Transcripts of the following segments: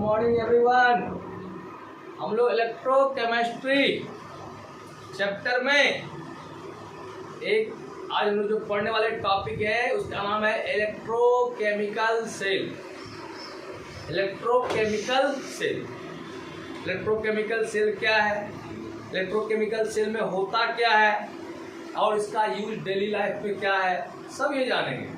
Morning everyone. हम लोग electrochemistry chapter में एक आज हम लोग जो पढ़ने वाले टॉपिक है उसका नाम है electrochemical cell. Electrochemical cell, electrochemical cell क्या है, इलेक्ट्रोकेमिकल सेल में होता क्या है और इसका यूज डेली लाइफ में क्या है, सब ये जानेंगे।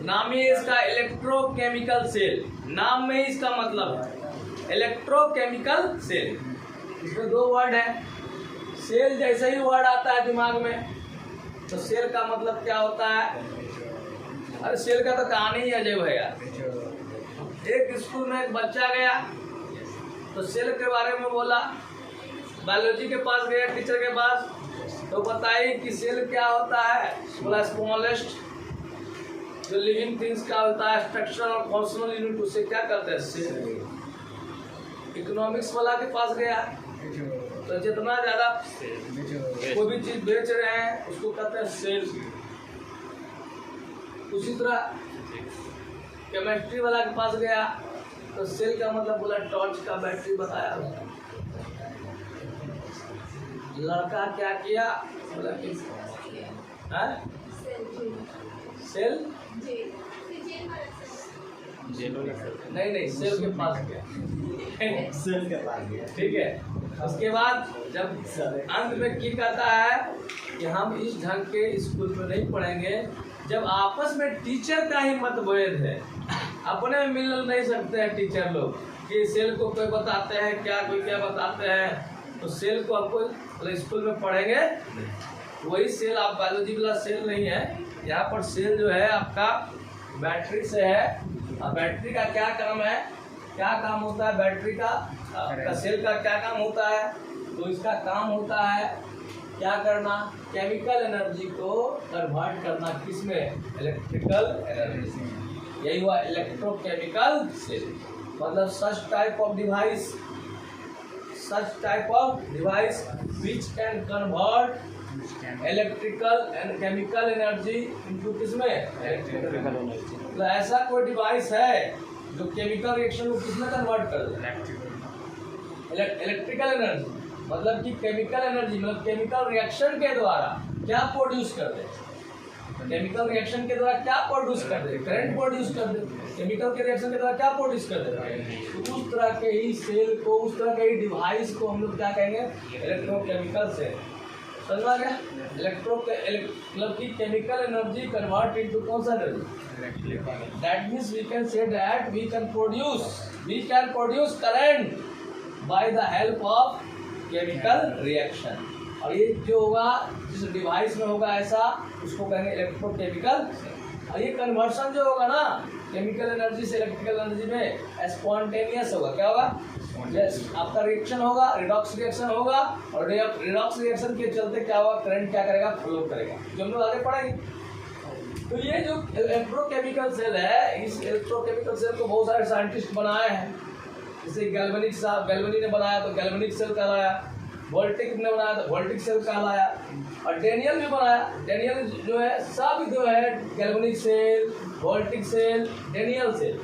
नाम ही इसका इलेक्ट्रोकेमिकल सेल, नाम में ही इसका मतलब है इलेक्ट्रोकेमिकल सेल। इसमें दो वर्ड है। सेल जैसे ही वर्ड आता है दिमाग में तो सेल का मतलब क्या होता है। अरे सेल का तो कहानी ही अजब है यार। एक स्कूल में एक बच्चा गया तो सेल के बारे में बोला, बायोलॉजी के पास गया टीचर के पास, तो बताइए कि सेल क्या होता है। बोला स्मॉलेस्ट जो लिविंग थिंग्स का होता है स्ट्रक्चरल और फंक्शनल यूनिट, उससे क्या करते हैं सेल। इकोनॉमिक्स वाला के पास गया तो जितना ज्यादा कोई भी चीज बेच रहे हैं उसको कहते हैं सेल। उसी तरह केमिस्ट्री वाला के पास गया तो सेल का मतलब बोला टॉर्च का बैटरी बताया। लड़का क्या किया, बोला कि सेल नहीं सेल के पास गया सेल के पास गया, ठीक है। उसके बाद जब अंत में की कहता है कि हम इस ढंग के स्कूल में नहीं पढ़ेंगे, जब आपस में टीचर का ही मतभेद है, अपने में मिल नहीं सकते हैं टीचर लोग कि सेल को कोई बताते हैं क्या, कोई क्या बताते हैं, तो सेल को आपको स्कूल में पढ़ेंगे। वही सेल आप बायोलॉजी वाला सेल नहीं है, यहाँ पर सेल जो है आपका बैटरी से है। और बैटरी का क्या काम है, क्या काम होता है बैटरी का, सेल का क्या काम होता है, तो इसका काम होता है क्या करना, केमिकल एनर्जी को कन्वर्ट करना, किसमें, इलेक्ट्रिकल एनर्जी। यही हुआ इलेक्ट्रोकेमिकल सेल। मतलब such type of device which can convert electrical and chemical energy into किसमें, इलेक्ट्रिकल एनर्जी। तो ऐसा कोई डिवाइस है जो केमिकल रिएक्शन को किसमें कन्वर्ट कर दे, इलेक्ट्रिकल एनर्जी। मतलब कि केमिकल एनर्जी मतलब केमिकल रिएक्शन के द्वारा क्या प्रोड्यूस कर दे, केमिकल रिएक्शन के द्वारा क्या प्रोड्यूस कर दे, करंट प्रोड्यूस कर दे। केमिकल के रिएक्शन के द्वारा क्या प्रोड्यूस कर दे, तो उस तरह के ही सेल को, उस तरह के ही डिवाइस को हम लोग क्या कहेंगे, इलेक्ट्रोकेमिकल सेल। समझ आ गया। मतलब कि केमिकल एनर्जी कन्वर्ट इनटू कौन सा energy, that means we can say that we can produce current by the help of chemical reaction. और ये जो होगा जिस डिवाइस में होगा ऐसा, उसको कहेंगे इलेक्ट्रोकेमिकल। और ये कन्वर्सन जो होगा ना केमिकल एनर्जी से इलेक्ट्रिकल एनर्जी में स्पॉन्टेनियस होगा। क्या होगा, आपका रिएक्शन होगा, रिडॉक्स रिएक्शन होगा, और रिडॉक्स रिएक्शन के चलते क्या होगा, करंट क्या करेगा, फ्लो करेगा, जो हम लोग आगे पढ़ेंगे। तो ये जो इलेक्ट्रोकेमिकल सेल है, इस इलेक्ट्रोकेमिकल सेल को बहुत सारे साइंटिस्ट बनाए हैं। जैसे गैल्वेनी ने बनाया तो गैल्वेनिक सेल कहलाया, वोल्टिक ने बनाया तो वोल्टिक सेल कहलाया, और डेनियल भी बनाया। डेनियल जो है सब जो है galvanic cell, voltaic cell, Daniell cell,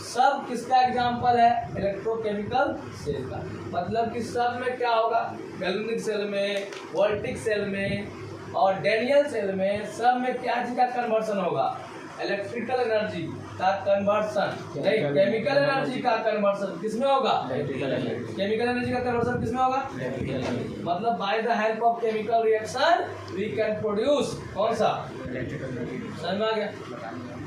सब किसका एग्जाम्पल है, इलेक्ट्रोकेमिकल सेल का। मतलब कि सब में क्या होगा, गैल्वेनिक सेल में, वोल्टिक सेल में और डेनियल सेल में, सब में क्या चीज का कन्वर्सन होगा, इलेक्ट्रिकल एनर्जी का कन्वर्सन, नहीं केमिकल एनर्जी का कन्वर्सन किसमें होगा, केमिकल एनर्जी का कन्वर्सन किसमें होगा, मतलब by the help of chemical reaction we can produce कौन सा, समझ में आ गया।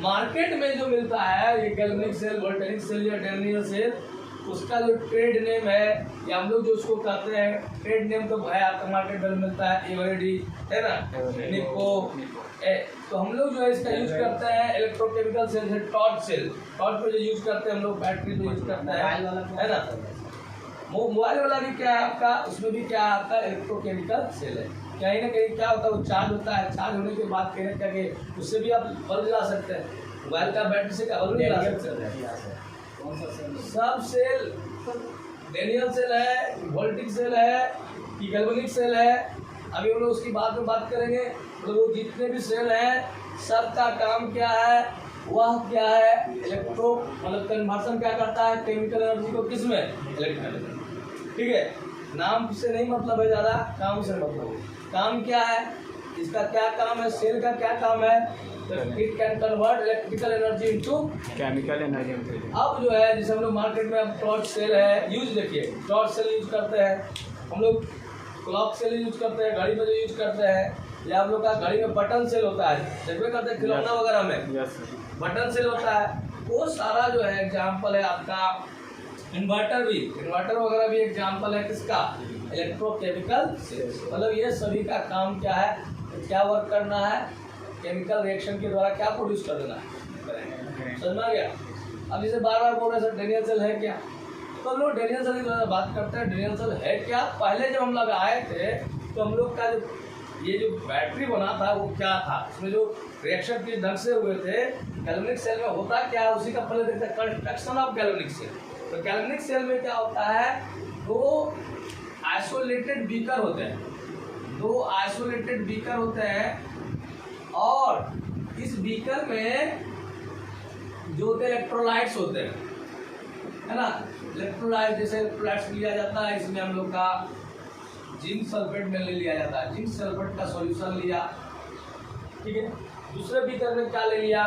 मार्केट में जो मिलता है ये गैल्वेनिक सेल, वोल्टेनिक सेल या डेनियल सेल, उसका जो ट्रेड नेम है या हम लोग जो उसको कहते हैं, ट्रेड नेम तो है आपका मार्केट में मिलता है एवरेडी, है ना, निको। तो हम लोग जो है इसका यूज करते हैं इलेक्ट्रोकेमिकल सेल है टॉर्च सेल। टॉर्च पे जो यूज करते हैं हम लोग, बैटरी पे यूज करते हैं, है ना। मोबाइल वाला भी क्या है आपका, उसमें भी क्या आता है, इलेक्ट्रोकेमिकल सेल है। कहीं ना कहीं क्या होता है, वो चार्ज होता है, चार्ज होने के बाद कहीं ना कहीं उससे भी आप बल्ब जला सकते हैं। मोबाइल का बैटरी से क्या बल्ब जला सकते हैं। सब सेल डेनियल सेल है, वोल्टिक सेल है कि गैल्वेनिक सेल है, अभी हम लोग उसकी बाद में बात करेंगे। तो वो जितने भी सेल हैं सबका काम क्या है, वह क्या है, इलेक्ट्रो मतलब कन्वर्सन क्या करता है केमिकल एनर्जी को किस में, इलेक्ट्रिकल। ठीक है, नाम से नहीं मतलब है ज़्यादा, काम से मतलब है। काम क्या है इसका, क्या काम है, सेल का क्या काम है, it can convert electrical energy into chemical energy. अब जो है जैसे हम लोग मार्केट में अब टॉर्च सेल है यूज, देखिए टॉर्च सेल यूज करते हैं हम लोग, क्लॉक सेल यूज करते हैं घड़ी में जो यूज करते हैं, या हम लोग का घड़ी में बटन सेल होता है, देखते करते हैं खिलौना वगैरह में बटन सेल होता है। वो सारा जो है एग्जाम्पल है आपका, इन्वर्टर वगैरह भी एग्जाम्पल है किसका, इलेक्ट्रोकेमिकल सेल। मतलब ये सभी का काम क्या है, क्या वर्क करना है, केमिकल रिएक्शन के द्वारा क्या प्रोड्यूस कर देना है, समझ में आ गया। अब जैसे बार बार बोल रहे हैं सर डेनियल सेल है क्या, तो हम लोग डेनियल सेल की बात करते हैं। डेनियल सेल है क्या, पहले जब हम लोग आए थे तो हम लोग का जो ये जो बैटरी बना था वो क्या था, इसमें जो रिएक्शन किस ढंग से हुए थे, गैल्वेनिक सेल में होता क्या है उसी का पहले देखते हैं, कंस्ट्रक्शन ऑफ गैल्वेनिक सेल। तो गैल्वेनिक सेल में क्या होता है, दो आइसोलेटेड बीकर होते हैं, और इस बीकर में जो होते हैं इलेक्ट्रोलाइट्स होते हैं, है ना। इलेक्ट्रोलाइट जैसे इलेक्ट्रोलाइट्स लिया जाता है, इसमें हम लोग का जिंक सल्फेट में ले लिया जाता है, जिंक सल्फेट का सॉल्यूशन लिया, ठीक है। दूसरे बीकर में क्या ले लिया,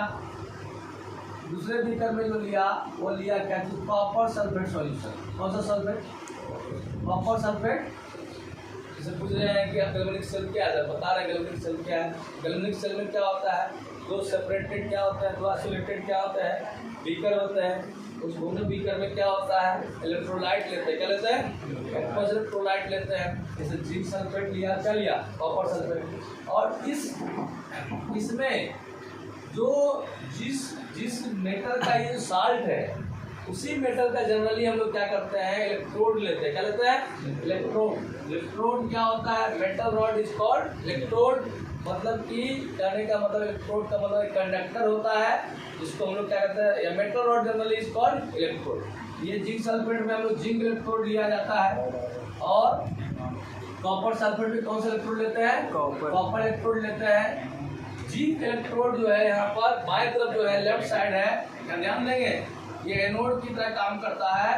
दूसरे बीकर में जो लिया वो लिया क्या, कॉपर सल्फेट सॉल्यूशन। कौन सा सल्फेट, कॉपर सल्फेट। जैसे पूछ रहे हैं कि गैल्वेनिक सेल क्या है, बता रहे हैं गैल्वेनिक सेल क्या है। गैल्वेनिक सेल में क्या होता है, दो सेपरेटेड क्या होता है, दो आइसोलेटेड क्या होता है, बीकर होते हैं। उस दोनों बीकर में क्या होता है, इलेक्ट्रोलाइट लेते हैं, क्या लेते हैं, इलेक्ट्रोलाइट लेते हैं। जैसे जिंक सल्फेट लिया, क्या लिया, कॉपर सल्फेट। और इसमें जो जिस मेटल का ये साल्ट है, उसी मेटल का जनरली हम लोग क्या करते हैं, इलेक्ट्रोड लेते हैं, क्या लेते हैं, इलेक्ट्रोड क्या होता है, metal rod is called electrode. मतलब कि कहने का मतलब इलेक्ट्रोड का मतलब एक कंडक्टर होता है जिसको हम लोग क्या करते हैं, या metal rod generally is called electrode. ये जिंक सल्फेट में हम लोग जिंक इलेक्ट्रोड लिया जाता है, और कॉपर सल्फेट में कौन सा इलेक्ट्रोड लेते हैं, कॉपर इलेक्ट्रोड लेते हैं। जिंक इलेक्ट्रोड जो है यहाँ पर बाएं तरफ जो है लेफ्ट साइड है, क्या ध्यान देंगे, ये एनोड की तरह काम करता है,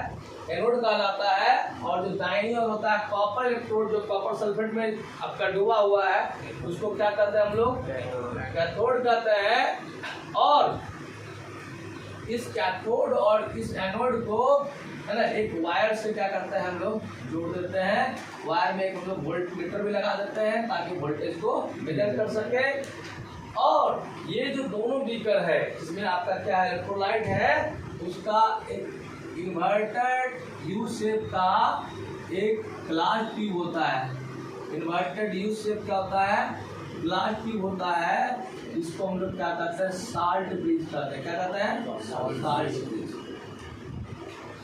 एनोड कहलाता है। और जो दाईं ओर होता है कॉपर इलेक्ट्रोड, जो कॉपर सल्फेट में आपका डूबा हुआ है, उसको क्या कहते हैं हम लोग, कैथोड कहते हैं। और इस कैथोड और इस एनोड को, है ना, एक वायर से क्या करते हैं हम लोग, जोड़ देते हैं। वायर में एक हम लोग वोल्ट मीटर भी लगा देते हैं ताकि वोल्टेज को मेजर कर सके। और ये जो दोनों बीकर है इसमें आपका क्या है, इलेक्ट्रोलाइट है, उसका एक इन्वर्टेड यू शेप का एक ग्लास ट्यूब होता है। इन्वर्टेड यू शेप क्या होता है, ग्लास ट्यूब होता है, इसको हम लोग क्या कहते हैं, साल्ट ब्रिज कहते हैं। क्या कहते हैं, साल्ट ब्रिज।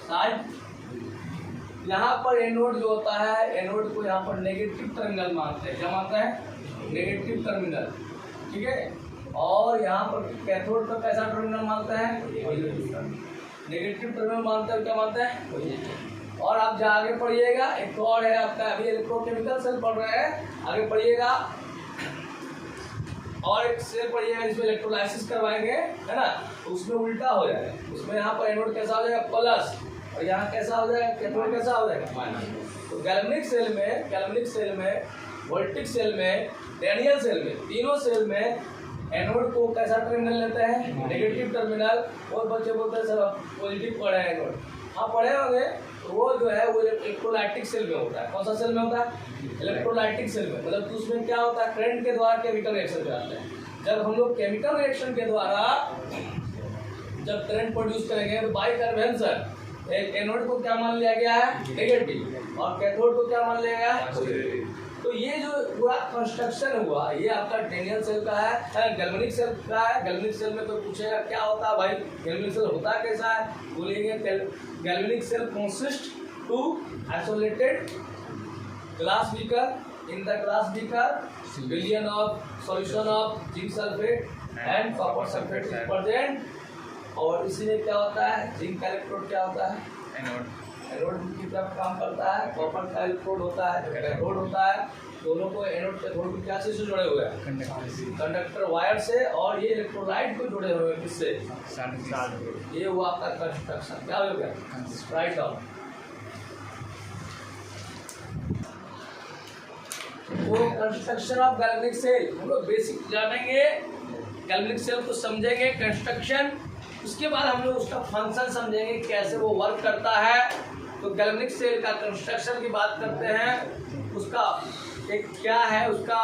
साल्ट, यहाँ पर एनोड जो होता है, एनोड को यहाँ पर नेगेटिव टर्मिनल मानते हैं। क्या मानते हैं, नेगेटिव टर्मिनल, ठीक है। और यहाँ पर कैथोड का कैसा टर्मिनल मानते हैं, नेगेटिव टर्मिनल मानते हैं। क्या मानते हैं। और आप जहाँ आगे पढ़िएगा, एक और है आपका, अभी इलेक्ट्रोकेमिकल सेल पढ़ रहे हैं, आगे पढ़िएगा और एक सेल पढ़िएगा जिसमें इलेक्ट्रोलाइसिस करवाएंगे, है ना, तो उसमें उल्टा हो जाएगा। उसमें यहाँ पर एनोड कैसा हो जाएगा, प्लस, और यहाँ कैसा हो जाएगा, कैथोड कैसा हो जाएगा, माइनस। तो गैल्वेनिक सेल में, वोल्टिक सेल में, डेनियल सेल में, तीनों सेल में एनोड को कैसा टर्मिनल लेते हैं, नेगेटिव टर्मिनल। और बच्चे बोलते हैं सर पॉजिटिव पढ़े हैं एनोड, हाँ पढ़े होंगे। वो जो है वो इलेक्ट्रोलाइटिक सेल में होता है। कौन सा सेल में होता है, इलेक्ट्रोलाइटिक सेल में। मतलब उसमें क्या होता है, करंट के द्वारा केमिकल रिएक्शन कराते हैं। जब हम लोग केमिकल रिएक्शन के द्वारा जब करंट प्रोड्यूस करेंगे तो बाई कन्वेंशन एनोड को क्या मान लिया गया है, नेगेटिव, और कैथोड को क्या मान लिया गया है। तो ये जो पूरा कंस्ट्रक्शन हुआ, ये आपका डेनियल सेल का है, गैल्वेनिक सेल का है। गैल्वेनिक सेल में कोई पूछेगा क्या होता है भाई, गैल्वेनिक सेल होता कैसा है, बोलेंगे galvanic cell consist to isolated glass beaker. In the glass beaker, billion of solution of zinc sulfate and copper sulfate is present. और इसी में क्या होता है, जिंक का इलेक्ट्रोड क्या होता है, एनोड की तरफ काम करता है, कॉपर का इलेक्ट्रोड होता है, कैथोड होता है, दोनों को एनोड कैथोड को क्या से जुड़े हुए हैं, कंडक्टर वायर से, और ये इलेक्ट्रोलाइट को जुड़े हुए हैं किससे, ये हुआ आपका कंस्ट्रक्शन। क्या हो गया, राइट डाउन। वो कंस्ट्रक्शन ऑफ गैल्वेनिक सेल हम लोग बेसिक जानेंगे, गैल्वेनिक सेल को समझेंगे कंस्ट्रक्शन, उसके बाद हम लोग उसका फंक्शन समझेंगे कैसे वो वर्क करता है। तो गैल्वेनिक सेल का कंस्ट्रक्शन की बात करते हैं, उसका एक क्या है, उसका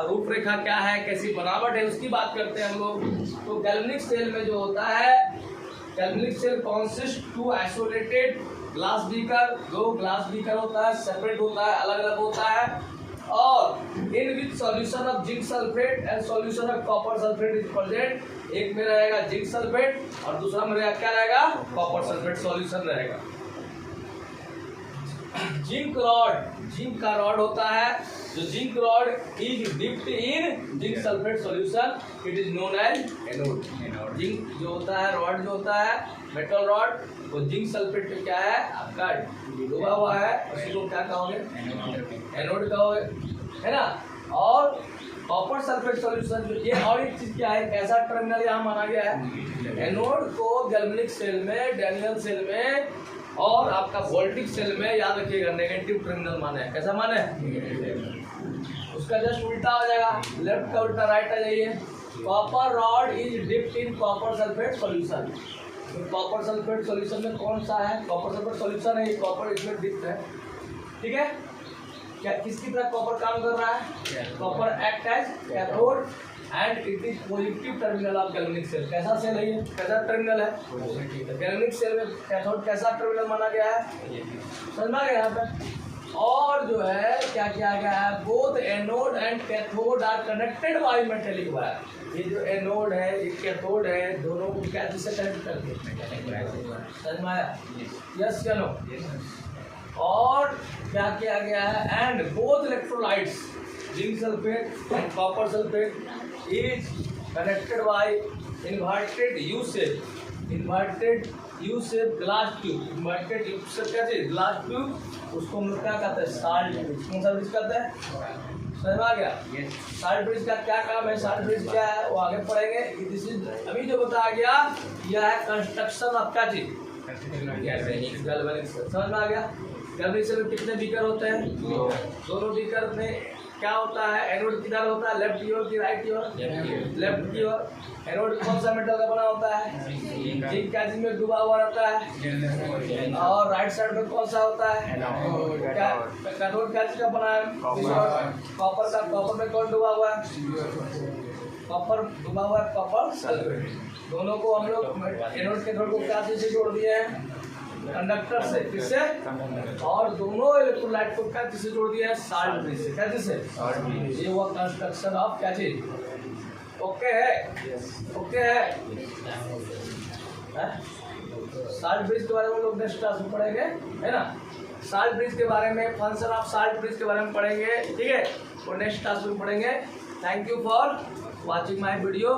रूपरेखा क्या है, कैसी बनावट है, उसकी बात करते हैं हम लोग। तो गैल्वेनिक सेल में जो होता है, galvanic cell consist to isolated glass beaker, दो ग्लास बीकर होता है, सेपरेट होता है, अलग अलग होता है, और in which solution of zinc sulphate and solution of copper sulphate is present. एक में रहेगा जिंक सल्फेट और दूसरा में रहेगा क्या रहेगा, कॉपर सल्फेट सॉल्यूशन रहेगा। जिंक रॉड, जिंक का रॉड होता है, जो zinc rod is dipped in zinc sulphate solution, it is known as anode. Zinc जो होता है, रॉड जो होता है, मेटल रॉड, वो जिंक सल्फेट में क्या है आपका डूबा हुआ है, उसी को क्या कहोगे, एनोड कहोगे, है ना। और कॉपर सल्फेट सॉल्यूशन जो ये, और एक चीज क्या है, कैसा टर्मिनल यहाँ माना गया है, एनोड को गैल्वेनिक सेल में, डैनियल सेल में और आपका वोल्टिक सेल में याद रखिएगा नेगेटिव टर्मिनल माने है। कैसा माने है, उसका जस्ट उल्टा हो जाएगा, लेफ्ट का उल्टा राइट आ जाइए। Copper rod is dipped in copper sulphate solution. Copper sulphate solution में कौन सा है, कॉपर सल्फेट सॉल्यूशन है, कॉपर इसमें डिप्ड है, ठीक है। क्या किसकी तरह कॉपर काम कर रहा है, copper act as cathode and it is positive terminal of galvanic cell. कैसा सेल है ये, कैसा टर्मिनल है, गैल्वेनिक सेल में कैथोड कैसा टर्मिनल माना गया है, समझना गया यहाँ पे। और जो है क्या किया गया है, both anode and cathode are connected by metallic wire. ये जो एनोड है, ये कैथोड है, दोनों को क्या चीज से कनेक्ट करते हैं, समझ में आया, यस या नो। और क्या किया गया है, and both electrolytes zinc sulphate and copper sulphate is connected by inverted U shape, inverted U shape glass tube, inverted U shape क्या चीज, ग्लास ट्यूब, उसको हम लोग क्या कहते हैं, साल्ट ब्रिज। कौन सा ब्रिज कहते हैं, समझ आ गया। साल्ट ब्रिज का क्या काम है, साल्ट ब्रिज क्या है वो आगे पढ़ेंगे। अभी जो बताया गया यह है कंस्ट्रक्शन ऑफ क्या चीज, गैल्वेनिक सेल, समझ में आ गया। गैल्वेनिक सेल में कितने बीकर होते हैं, दोनों बीकर में क्या होता है, एनोड किधर होता है, लेफ्ट की ओर की राइट की ओर, लेफ्ट की ओर। एनोड कौन सा मेटल का बना होता है, जिंक का, जिसमें डूबा हुआ रहता है, और राइट साइड में कौन सा होता है, कैथोड क्या चीज का बना है, कॉपर का। कॉपर में कौन डूबा हुआ है, कॉपर डूबा हुआ है, कॉपर सल्फेट। दोनों को हम लोग एनोड कैथोड को क्या चीज से जोड़ दिए हैं, कंडक्टर से, किससे, और दोनों इलेक्ट्रोलाइट को क्या चीज से जोड़ दिया है, साल्ट ब्रिज से। क्या चीज से, ये हुआ कंस्ट्रक्शन ऑफ क्या चीज, ओके है, ओके है। साल्ट ब्रिज के बारे में लोग नेक्स्ट क्लास में पढ़ेंगे, है ना। साल्ट ब्रिज के बारे में, फंक्शन ऑफ साल्ट ब्रिज के बारे में पढ़ेंगे, ठीक है, वो नेक्स्ट क्लास में पढ़ेंगे। Thank you for watching my video.